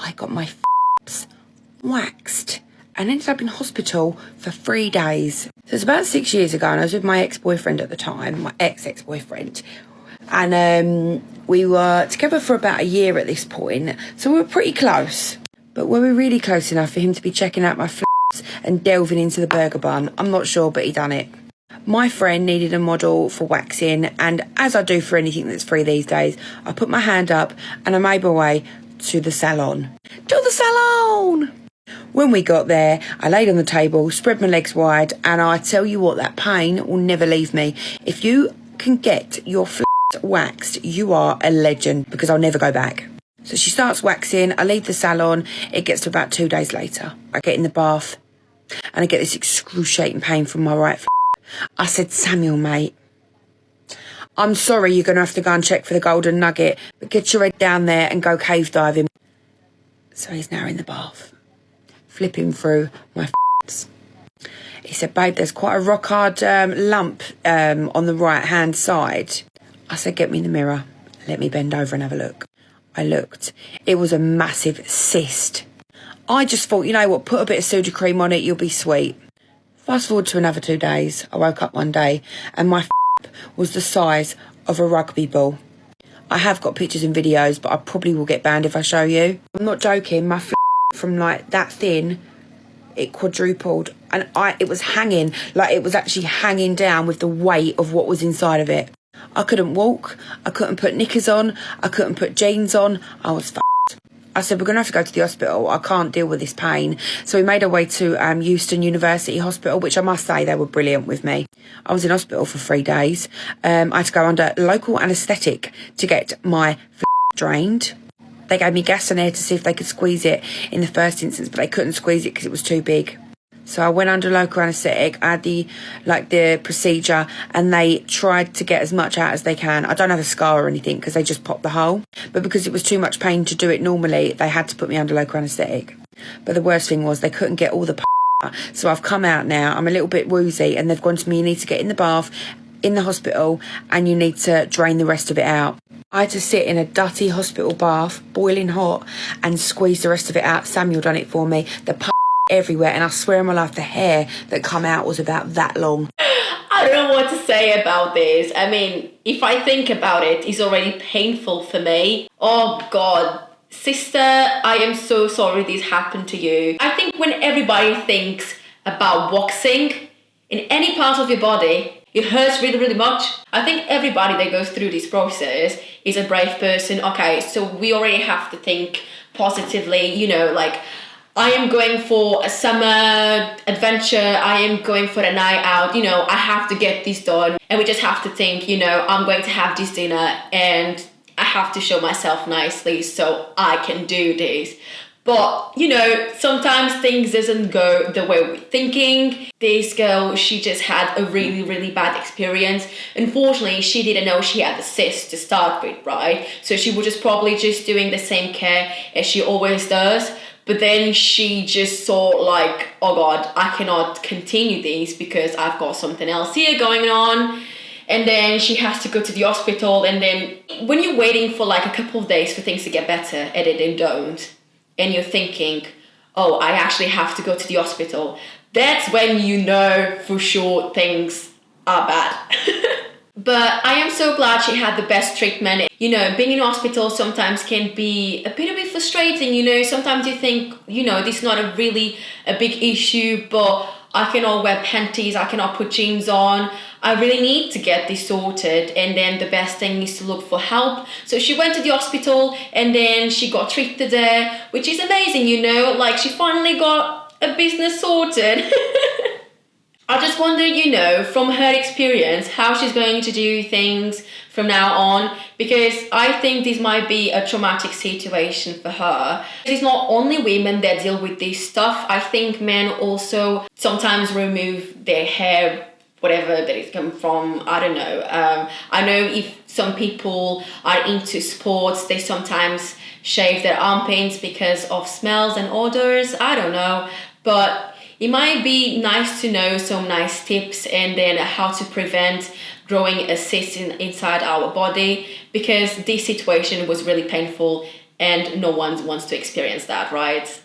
I got my waxed and ended up in hospital for 3 days. So it's about 6 years ago, and I was with my ex-boyfriend at the time, my ex-boyfriend. And we were together for about a year at this point, so we were pretty close. But were we really close enough for him to be checking out my and delving into the burger bun? I'm not sure, but he done it. My friend needed a model for waxing, and as I do for anything that's free these days, I put my hand up and I made my way to the salon. To the salon! When we got there, I laid on the table, spread my legs wide, and I tell you what, that pain will never leave me. If you can get your waxed, you are a legend, because I'll never go back. So she starts waxing, I leave the salon, it gets to about 2 days later. I get in the bath, and I get this excruciating pain from my right I said, Samuel, mate, I'm sorry you're going to have to go and check for the golden nugget, but get your head down there and go cave diving. So he's now in the bath, flipping through my He said, babe, there's quite a rock hard lump on the right hand side. I said, get me in the mirror, let me bend over and have a look. I looked. It was a massive cyst. I just thought, you know what, put a bit of Sudocrem on it, you'll be sweet. Fast forward to another 2 days, I woke up one day and my was the size of a rugby ball. I have got pictures and videos, but I probably will get banned if I show you. I'm not joking, my from like that thin, it quadrupled, and it was hanging, like it was actually hanging down with the weight of what was inside of it. I couldn't walk, I couldn't put knickers on, I couldn't put jeans on, I was I said, we're going to have to go to the hospital. I can't deal with this pain. So we made our way to Houston University Hospital, which I must say, they were brilliant with me. I was in hospital for 3 days. I had to go under local anaesthetic to get my drained. They gave me gas and air to see if they could squeeze it in the first instance, but they couldn't squeeze it because it was too big. So I went under local anaesthetic, I had the procedure, and they tried to get as much out as they can. I don't have a scar or anything because they just popped the hole. But because it was too much pain to do it normally, they had to put me under local anaesthetic. But the worst thing was they couldn't get all the out. So I've come out now, I'm a little bit woozy, and they've gone to me, you need to get in the bath, in the hospital, and you need to drain the rest of it out. I had to sit in a dirty hospital bath, boiling hot, and squeeze the rest of it out. Samuel done it for me. The everywhere, and I swear on my life the hair that come out was about that long. I don't know what to say about this. I mean, if I think about it, it's already painful for me. Oh God, sister, I am so sorry this happened to you. I think when everybody thinks about waxing in any part of your body, it hurts really, really much. I think everybody that goes through this process is a brave person. Okay, so we already have to think positively, you know, like, I am going for a summer adventure, I am going for a night out, you know, I have to get this done. And we just have to think, you know, I'm going to have this dinner and I have to show myself nicely so I can do this. But, you know, sometimes things doesn't go the way we're thinking. This girl, she just had a really, really bad experience. Unfortunately, she didn't know she had a cyst to start with, right? So she was just probably just doing the same care as she always does. But then she just saw like, oh God, I cannot continue this because I've got something else here going on. And then she has to go to the hospital. And then when you're waiting for like a couple of days for things to get better and they don't, and you're thinking, oh, I actually have to go to the hospital, that's when you know for sure things are bad. But I am so glad she had the best treatment. You know, being in hospital sometimes can be a bit frustrating, you know. Sometimes you think, you know, this is not a big issue, but I cannot wear panties, I cannot put jeans on. I really need to get this sorted. And then the best thing is to look for help. So she went to the hospital and then she got treated there, which is amazing, you know. Like, she finally got a business sorted. I just wonder, you know, from her experience, how she's going to do things from now on, because I think this might be a traumatic situation for her. It's not only women that deal with this stuff. I think men also sometimes remove their hair, whatever that it's come from, I don't know. I know if some people are into sports, they sometimes shave their armpits because of smells and odors, I don't know. But it might be nice to know some nice tips and then how to prevent growing a cyst inside our body, because this situation was really painful and no one wants to experience that, right?